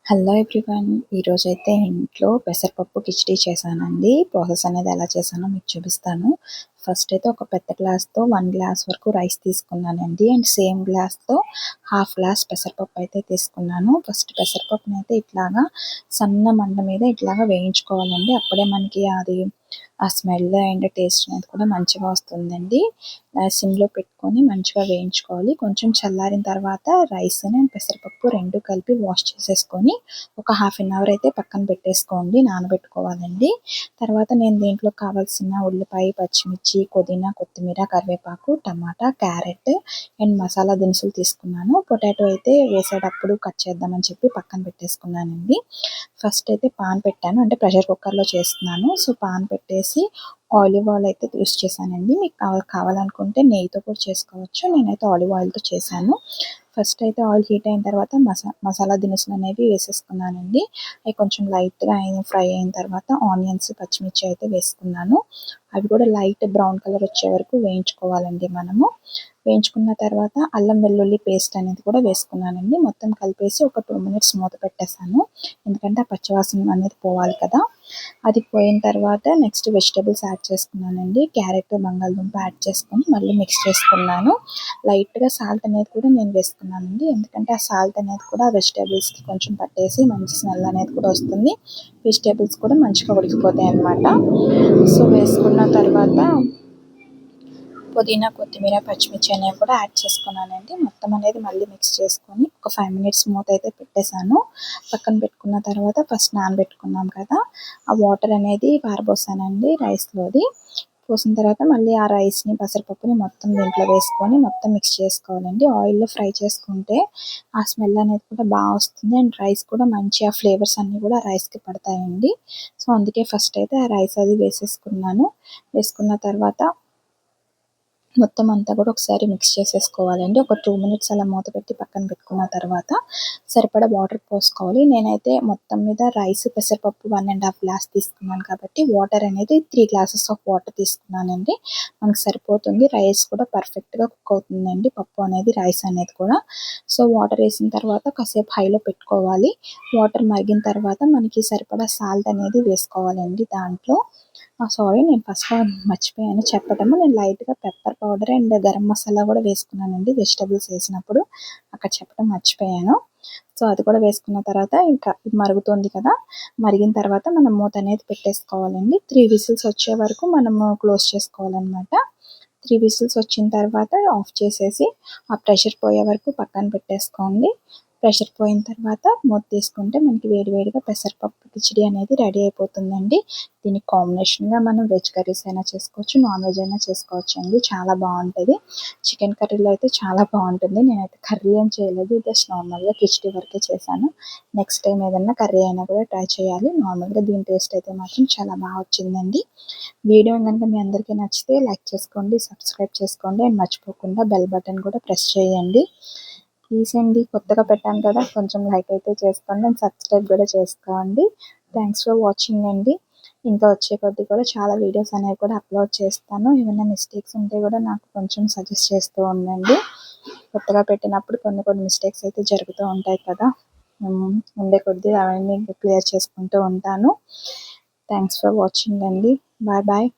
Hello everyone. ఈరోజైతే ఇంట్లో పెసరపప్పు కిచిడి చేశానండి. ప్రాసెస్ అనేది ఎలా చేశానో మీకు చూపిస్తాను. ఫస్ట్ అయితే ఒక పెద్ద గ్లాస్తో 1 గ్లాస్ వరకు రైస్ తీసుకున్నానండి. అండ్ సేమ్ గ్లాస్తో హాఫ్ గ్లాస్ పెసరపప్పు అయితే తీసుకున్నాను. ఫస్ట్ పెసరపప్పుని అయితే ఇట్లాగా సన్న మంట మీద ఇట్లాగా వేయించుకోవాలండి. అప్పుడే మనకి అది ఆ స్మెల్ అండ్ టేస్ట్ అనేది కూడా మంచిగా వస్తుందండి. సిమ్లో పెట్టుకొని మంచిగా వేయించుకోవాలి. కొంచెం చల్లారిన తర్వాత రైస్ అండ్ పెసరపప్పు రెండు కలిపి వాష్ చేసేసుకొని ఒక హాఫ్ అన్ అవర్ అయితే పక్కన పెట్టేసుకోండి, నానబెట్టుకోవాలండి. తర్వాత నేను దీంట్లో కావాల్సిన ఉల్లిపాయ, పచ్చిమిర్చి, పుదీనా, కొత్తిమీర, కరివేపాకు, టమాటా, క్యారెట్ అండ్ మసాలా దినుసులు తీసుకున్నాను. పొటాటో అయితే వేసేటప్పుడు కట్ చేద్దామని చెప్పి పక్కన పెట్టేసుకున్నానండి. ఫస్ట్ అయితే పాన్ పెట్టాను, అంటే ప్రెషర్ కుక్కర్లో చేస్తున్నాను. సో పాన్ పెట్టేసి ఆలివ్ ఆయిల్ అయితే యూస్ చేశానండి. మీకు కావాలనుకుంటే నెయ్యితో కూడా చేసుకోవచ్చు. నేనైతే ఆలివ్ ఆయిల్తో చేశాను. ఫస్ట్ అయితే ఆయిల్ హీట్ అయిన తర్వాత మసాలా దినుసులు అనేవి వేసేసుకున్నానండి. అవి కొంచెం లైట్గా ఫ్రై అయిన తర్వాత ఆనియన్స్, పచ్చిమిర్చి అయితే వేసుకున్నాను. అవి కూడా లైట్ బ్రౌన్ కలర్ వచ్చే వరకు వేయించుకోవాలండి మనము. వేయించుకున్న తర్వాత అల్లం వెల్లుల్లి పేస్ట్ అనేది కూడా వేసుకున్నానండి. మొత్తం కలిపేసి ఒక 2 మినిట్స్ మూత పెట్టేశాను, ఎందుకంటే ఆ పచ్చివాసన అనేది పోవాలి కదా. అది పోయిన తర్వాత నెక్స్ట్ వెజిటేబుల్స్ యాడ్ చేసుకున్నానండి. క్యారెట్, బంగాళదుంప యాడ్ చేసుకొని మళ్ళీ మిక్స్ చేసుకున్నాను. లైట్గా సాల్ట్ అనేది కూడా నేను వేసుకున్నానండి, ఎందుకంటే ఆ సాల్ట్ అనేది కూడా వెజిటేబుల్స్కి కొంచెం పట్టేసి మంచి స్మెల్ అనేది కూడా వస్తుంది. వెజిటేబుల్స్ కూడా మంచిగా ఉడికిపోతాయి అన్నమాట. సో వేసుకున్న తర్వాత పుదీనా, కొత్తిమీర, పచ్చిమిర్చి అనేవి కూడా యాడ్ చేసుకున్నానండి. మొత్తం అనేది మళ్ళీ మిక్స్ చేసుకొని ఒక 5 మినిట్స్ మూత అయితే పెట్టేశాను. పక్కన పెట్టుకున్న తర్వాత ఫస్ట్ నానబెట్టుకున్నాం కదా, ఆ వాటర్ అనేది పారబోసానండి రైస్లోది. పోసిన తర్వాత మళ్ళీ ఆ రైస్ని, పెసరపప్పుని మొత్తం దీంట్లో వేసుకొని మొత్తం మిక్స్ చేసుకోవాలండి. ఆయిల్లో ఫ్రై చేసుకుంటే ఆ స్మెల్ అనేది కూడా బాగా వస్తుంది. అండ్ రైస్ కూడా మంచి ఆ ఫ్లేవర్స్ అన్నీ కూడా రైస్కి పడతాయండి. సో అందుకే ఫస్ట్ అయితే ఆ రైస్ అది వేసేసుకున్నాను. వేసుకున్న తర్వాత మొత్తం అంతా కూడా ఒకసారి మిక్స్ చేసేసుకోవాలండి. ఒక 2 మినిట్స్ అలా మూత పెట్టి పక్కన పెట్టుకున్న తర్వాత సరిపడా వాటర్ పోసుకోవాలి. నేనైతే మొత్తం మీద రైస్, పెసరపప్పు 1.5 గ్లాస్ తీసుకున్నాను కాబట్టి వాటర్ అనేది 3 గ్లాసెస్ ఆఫ్ వాటర్ తీసుకున్నానండి. మనకు సరిపోతుంది. రైస్ కూడా పర్ఫెక్ట్గా కుక్ అవుతుందండి, పప్పు అనేది, రైస్ అనేది కూడా. సో వాటర్ వేసిన తర్వాత కాసేపు హైలో పెట్టుకోవాలి. వాటర్ మరిగిన తర్వాత మనకి సరిపడా సాల్ట్ అనేది వేసుకోవాలండి దాంట్లో. సారీ, నేను ఫస్ట్‌లో మర్చిపోయాను చెప్పడము. నేను లైట్‌గా pepper powder and garam masala కూడా వేసుకున్నానండి వెజిటబుల్స్ వేసినప్పుడు. అక్కడ చెప్పడం మర్చిపోయాను. సో అది కూడా వేసుకున్న తర్వాత ఇంకా ఇది మరుగుతుంది కదా, మరిగిన తర్వాత మనం మూత అనేది పెట్టేసుకోవాలండి. 3 విజిల్స్ వచ్చే వరకు మనము క్లోజ్ చేసుకోవాలన్నమాట. 3 విజిల్స్ వచ్చిన తర్వాత ఆఫ్ చేసేసి ఆ ప్రెషర్ పోయే వరకు పక్కన పెట్టేసుకోండి. ప్రెషర్ పోయిన తర్వాత మూత తీసుకుంటే మనకి వేడివేడిగా పెసరపప్పు కిచిడి అనేది రెడీ అయిపోతుందండి. దీనికి కాంబినేషన్గా మనం వెజ్ కర్రీస్ అయినా చేసుకోవచ్చు, నాన్ వెజ్ అయినా చేసుకోవచ్చు అండి. చాలా బాగుంటుంది. చికెన్ కర్రీలో అయితే చాలా బాగుంటుంది. నేనైతే కర్రీ ఏం చేయలేదు, జస్ట్ నార్మల్గా కిచిడి వరకే చేశాను. నెక్స్ట్ టైం ఏదన్నా కర్రీ అయినా కూడా ట్రై చేయాలి. నార్మల్గా దీని టేస్ట్ అయితే మాత్రం చాలా బాగా వచ్చిందండి. వీడియో కనుక మీ అందరికీ నచ్చితే లైక్ చేసుకోండి, సబ్స్క్రైబ్ చేసుకోండి అండ్ మర్చిపోకుండా బెల్ బటన్ కూడా ప్రెస్ చేయండి. ప్లీజ్ అండి, కొత్తగా పెట్టాను కదా, కొంచెం లైక్ అయితే చేసుకోండి అండ్ సబ్స్క్రైబ్ కూడా చేసుకోండి. థ్యాంక్స్ ఫర్ వాచింగ్ అండి. ఇంకా వచ్చే కొద్దీ కూడా చాలా వీడియోస్ అనేవి కూడా అప్లోడ్ చేస్తాను. ఏమైనా మిస్టేక్స్ ఉంటే కూడా నాకు కొంచెం సజెస్ట్ చేస్తూ ఉండండి. కొత్తగా పెట్టినప్పుడు కొన్ని కొన్ని మిస్టేక్స్ అయితే జరుగుతూ ఉంటాయి కదా, ఉండే కొద్దీ అవన్నీ క్లియర్ చేసుకుంటూ ఉంటాను. థ్యాంక్స్ ఫర్ వాచింగ్ అండి. Bye bye.